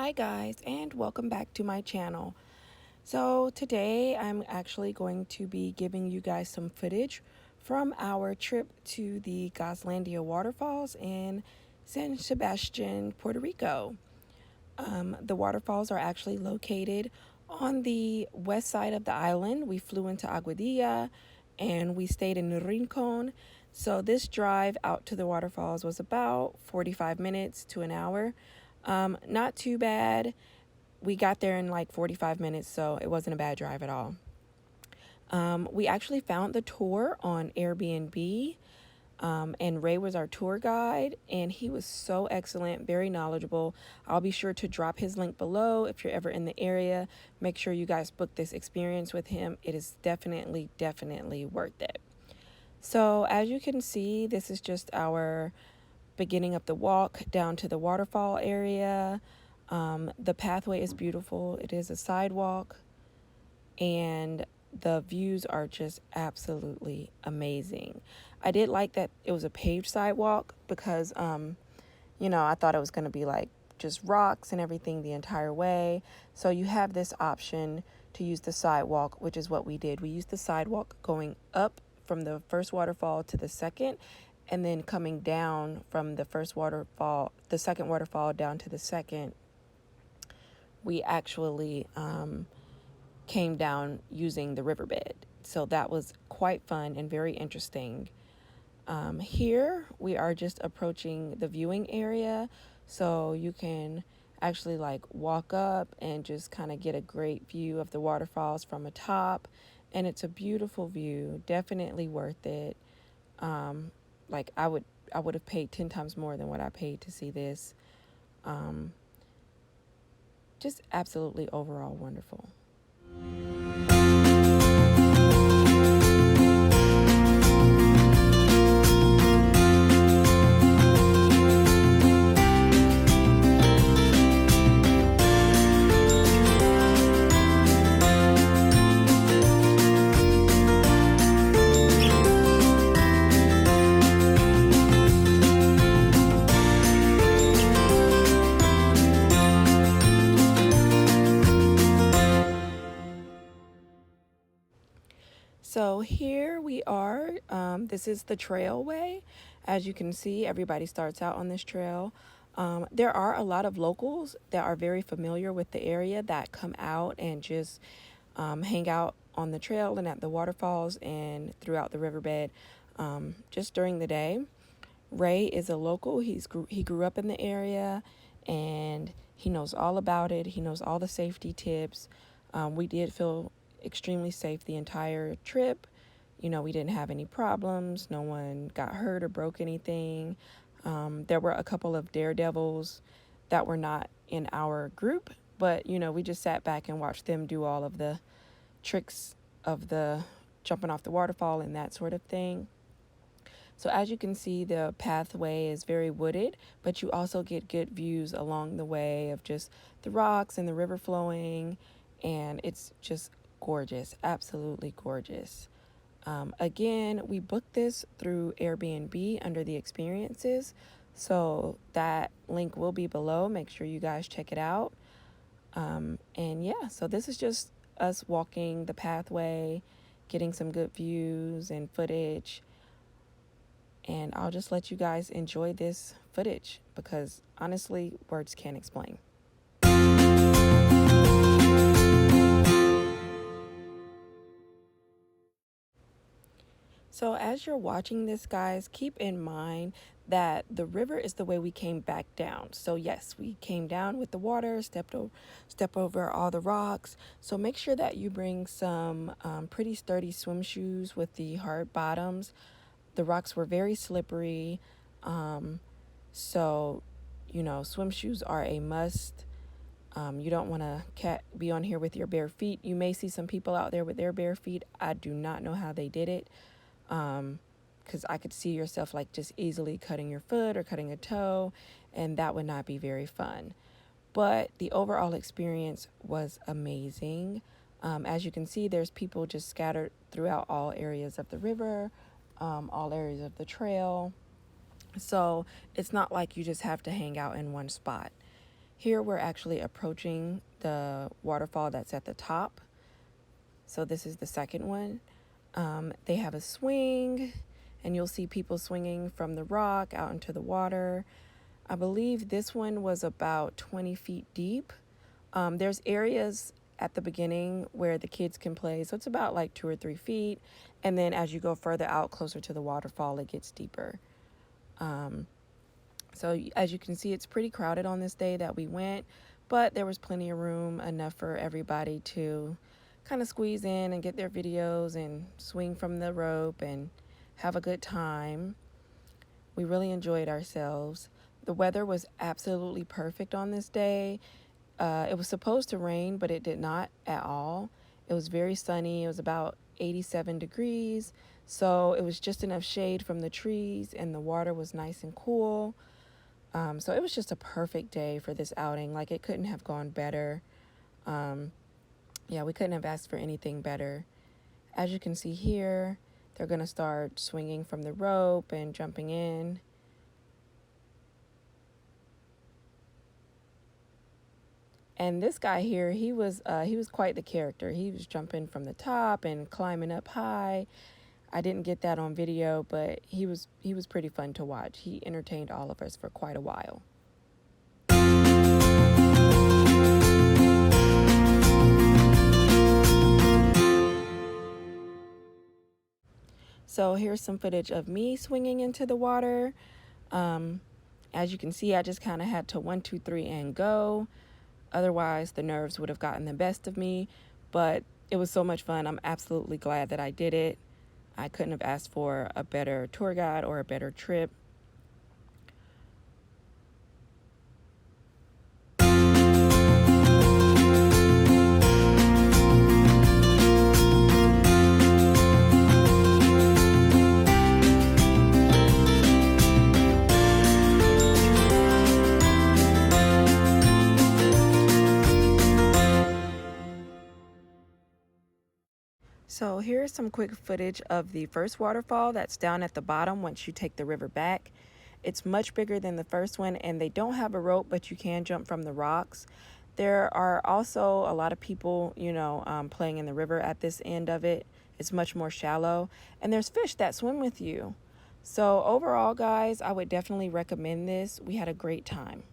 Hi guys, and welcome back to my channel. So today I'm actually going to be giving you guys some footage from our trip to the Gozlandia Waterfalls in San Sebastián, Puerto Rico. The waterfalls are actually located on the west side of the island. We flew into Aguadilla and we stayed in Rincon. So this drive out to the waterfalls was about 45 minutes to an hour. Not too bad. We got there in like 45 minutes, so it wasn't a bad drive at all. We actually found the tour on Airbnb, and Ray was our tour guide, and he was so excellent, very knowledgeable. I'll be sure to drop his link below if you're ever in the area. Make sure you guys book this experience with him. It is definitely worth it. So as you can see, this is just our beginning of the walk down to the waterfall area. The pathway is beautiful. It is a sidewalk, and the views are just absolutely amazing. I did like that it was a paved sidewalk because, I thought it was going to be like just rocks and everything the entire way. So you have this option to use the sidewalk, which is what we did. We used the sidewalk going up from the first waterfall to the second, and then coming down from the second waterfall down to the second. We actually came down using the riverbed. So that was quite fun and very interesting. Here we are just approaching the viewing area, so you can actually like walk up and just kind of get a great view of the waterfalls from atop, and it's a beautiful view, definitely worth it. Like I would have paid 10 times more than what I paid to see this. Just absolutely overall wonderful. So here we are. This is the trailway. As you can see, everybody starts out on this trail. There are a lot of locals that are very familiar with the area that come out and just hang out on the trail and at the waterfalls and throughout the riverbed just during the day. Ray is a local. He grew up in the area, and he knows all about it. He knows all the safety tips. We did feel extremely safe the entire trip. We didn't have any problems. No one got hurt or broke anything. There were a couple of daredevils that were not in our group, but we just sat back and watched them do all of the tricks of the jumping off the waterfall and that sort of thing. So as you can see, the pathway is very wooded, but you also get good views along the way of just the rocks and the river flowing, and it's just gorgeous, absolutely gorgeous. Again, we booked this through Airbnb under the experiences, so that link will be below. Make sure you guys check it out. And yeah, so this is just us walking the pathway, getting some good views and footage. And I'll just let you guys enjoy this footage because honestly, words can't explain. So as you're watching this, guys, keep in mind that the river is the way we came back down. So yes, we came down with the water, step over all the rocks. So make sure that you bring some pretty sturdy swim shoes with the hard bottoms. The rocks were very slippery. So, swim shoes are a must. You don't want to be on here with your bare feet. You may see some people out there with their bare feet. I do not know how they did it. Because I could see yourself like just easily cutting your foot or cutting a toe, and that would not be very fun. But the overall experience was amazing. As you can see, there's people just scattered throughout all areas of the river, all areas of the trail. So it's not like you just have to hang out in one spot. Here we're actually approaching the waterfall that's at the top. So this is the second one. They have a swing, and you'll see people swinging from the rock out into the water. I believe this one was about 20 feet deep. There's areas at the beginning where the kids can play, so it's about like 2 or 3 feet. And then as you go further out closer to the waterfall, it gets deeper. So as you can see, it's pretty crowded on this day that we went, but there was plenty of room, enough for everybody to kind of squeeze in and get their videos and swing from the rope and have a good time. We really enjoyed ourselves. The weather was absolutely perfect on this day. It was supposed to rain, but it did not at all. It was very sunny. It was about 87 degrees. So it was just enough shade from the trees, and the water was nice and cool. So it was just a perfect day for this outing. Like, it couldn't have gone better. Yeah, we couldn't have asked for anything better. As you can see here, they're going to start swinging from the rope and jumping in. And this guy here, he was quite the character. He was jumping from the top and climbing up high. I didn't get that on video, but he was pretty fun to watch. He entertained all of us for quite a while. So here's some footage of me swinging into the water. As you can see, I just kind of had to 1, 2, 3 and go. Otherwise, the nerves would have gotten the best of me, but it was so much fun. I'm absolutely glad that I did it. I couldn't have asked for a better tour guide or a better trip. So here's some quick footage of the first waterfall that's down at the bottom once you take the river back. It's much bigger than the first one, and they don't have a rope, but you can jump from the rocks. There are also a lot of people, playing in the river at this end of it. It's much more shallow, and there's fish that swim with you. So overall, guys, I would definitely recommend this. We had a great time.